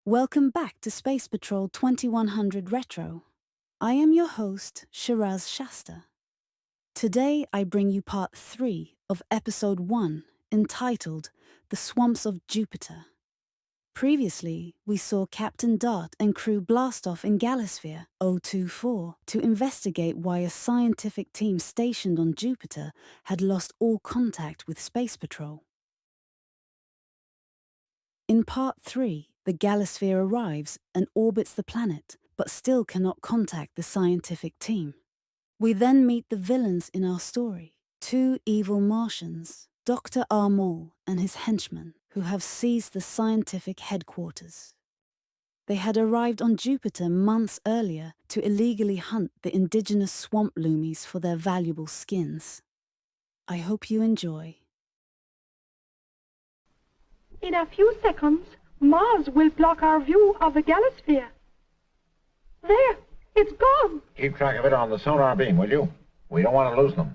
Welcome back to Space Patrol 2100 Retro. I am your host, Shiraz Shasta. Today I bring you part 3 of episode 1, entitled The Swamps of Jupiter. Previously, we saw Captain Dart and crew blast off in Galasphere 024 to investigate why a scientific team stationed on Jupiter had lost all contact with Space Patrol. In part 3, the Galasphere arrives and orbits the planet, but still cannot contact the scientific team. We then meet the villains in our story, 2 evil Martians, Dr. Armall and his henchmen, who have seized the scientific headquarters. They had arrived on Jupiter months earlier to illegally hunt the indigenous swamp Loomies for their valuable skins. I hope you enjoy. In a few seconds, Mars will block our view of the Galasphere. There, it's gone. Keep track of it on the sonar beam, will you? We don't want to lose them.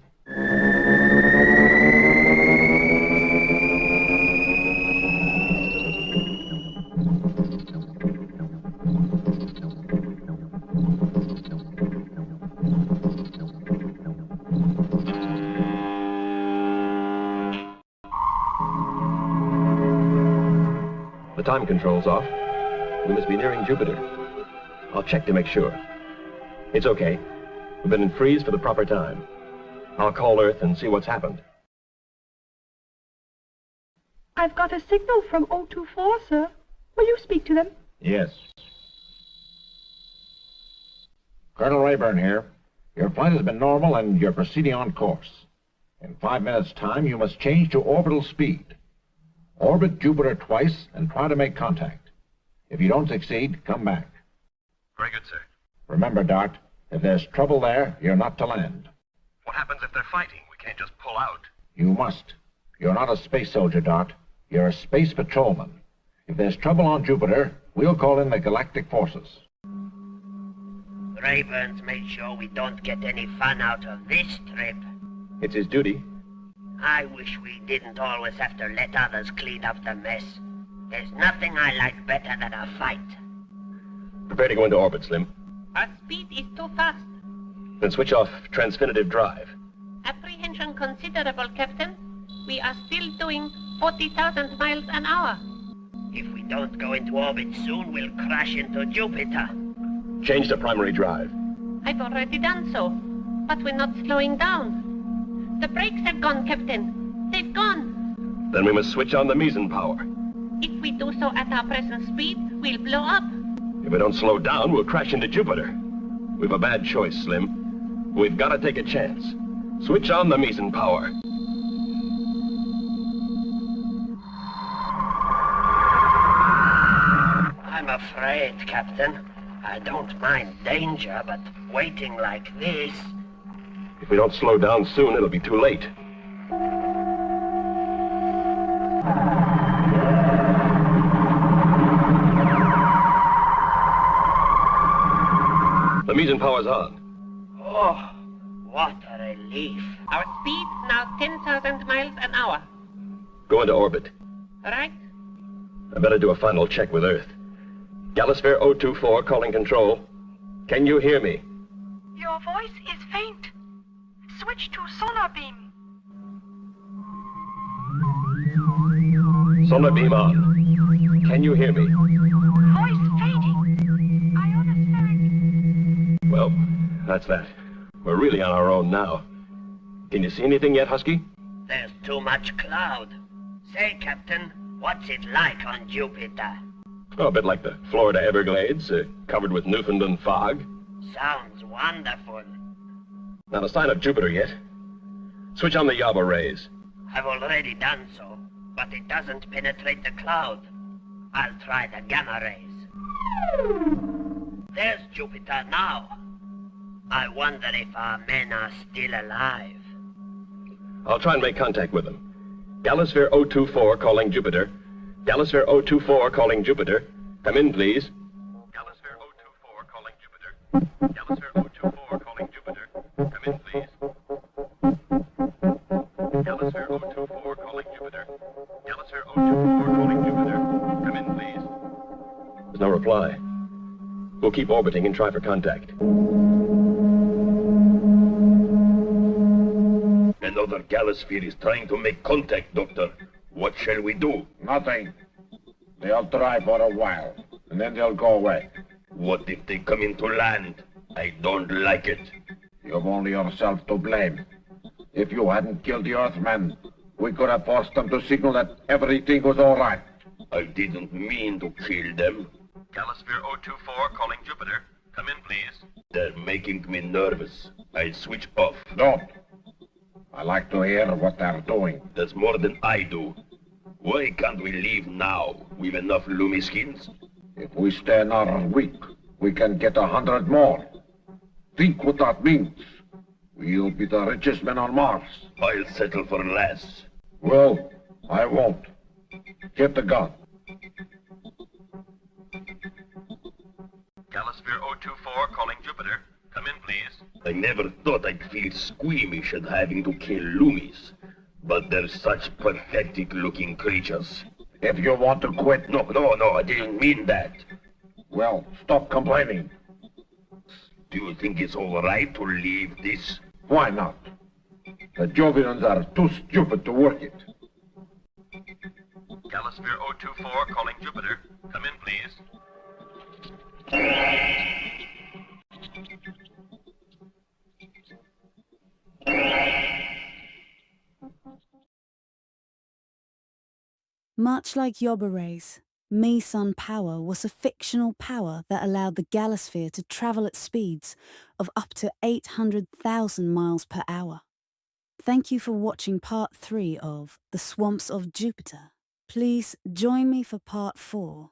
The time control's off. We must be nearing Jupiter. I'll check to make sure. It's okay. We've been in freeze for the proper time. I'll call Earth and see what's happened. I've got a signal from 024, sir. Will you speak to them? Yes. Colonel Rayburn here. Your flight has been normal and you're proceeding on course. In 5 minutes' time, you must change to orbital speed. Orbit Jupiter twice and try to make contact. If you don't succeed, come back. Very good, sir. Remember, Dart, if there's trouble there, you're not to land. What happens if they're fighting? We can't just pull out. You must. You're not a space soldier, Dart. You're a space patrolman. If there's trouble on Jupiter, we'll call in the galactic forces. Rayburn's made sure we don't get any fun out of this trip. It's his duty. I wish we didn't always have to let others clean up the mess. There's nothing I like better than a fight. Prepare to go into orbit, Slim. Our speed is too fast. Then switch off transfinitive drive. Apprehension considerable, Captain. We are still doing 40,000 miles an hour. If we don't go into orbit soon, we'll crash into Jupiter. Change to primary drive. I've already done so, but we're not slowing down. The brakes have gone, Captain. They've gone. Then we must switch on the meson power. If we do so at our present speed, we'll blow up. If we don't slow down, we'll crash into Jupiter. We've a bad choice, Slim. We've got to take a chance. Switch on the meson power. I'm afraid, Captain. I don't mind danger, but waiting like this... If we don't slow down soon, it'll be too late. The meson power's on. Oh, what a relief. Our speed now 10,000 miles an hour. Go into orbit. Right? I better do a final check with Earth. Galasphere 024 calling control. Can you hear me? Your voice is faint. Switch to sonar beam. Sonar beam on. Can you hear me? Voice fading. Ionospheric. Well, that's that. We're really on our own now. Can you see anything yet, Husky? There's too much cloud. Say, Captain, what's it like on Jupiter? Oh, a bit like the Florida Everglades, covered with Newfoundland fog. Sounds wonderful. Not a sign of Jupiter yet. Switch on the Yaba rays. I've already done so, but it doesn't penetrate the cloud. I'll try the gamma rays. There's Jupiter now. I wonder if our men are still alive. I'll try and make contact with them. Galasphere 024 calling Jupiter. Galasphere 024 calling Jupiter. Come in, please. Galasphere 024 calling Jupiter. Galasphere 024 calling Jupiter. Come in, please. Galasphere 024 calling Jupiter. Galasphere 024 calling Jupiter. Come in, please. There's No reply. We'll keep orbiting and try for contact. Another galosphere is trying to make contact, Doctor. What shall we do? Nothing. They'll try for a while, and then they'll go away. What if they come into land? I don't like it. You've only yourself to blame. If you hadn't killed the Earthmen, we could have forced them to signal that everything was all right. I didn't mean to kill them. Galosphere 024 calling Jupiter. Come in, please. They're making me nervous. I'll switch off. Don't. I like to hear what they're doing. That's more than I do. Why can't we leave now? We've enough Loomy skins. If we stay another week, we can get 100 more. Think what that means. We'll be the richest men on Mars. I'll settle for less. Well, I won't. Get the gun. Galosphere 024 calling Jupiter. Come in, please. I never thought I'd feel squeamish at having to kill Loomies. But they're such pathetic-looking creatures. If you want to quit... No, I didn't mean that. Well, stop complaining. Do you think it's all right to leave this? Why not? The Jovians are too stupid to work it. Galosphere 024 calling Jupiter. Come in, please. Much like Yobaray's, Meson power was a fictional power that allowed the galosphere to travel at speeds of up to 800,000 miles per hour. Thank you for watching part 3 of The Swamps of Jupiter. Please join me for part 4.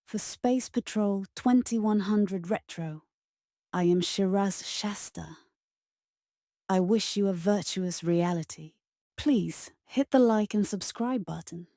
For Space Patrol 2100 Retro, I am Shiraz Shasta. I wish you a virtuous reality. Please hit the like and subscribe button.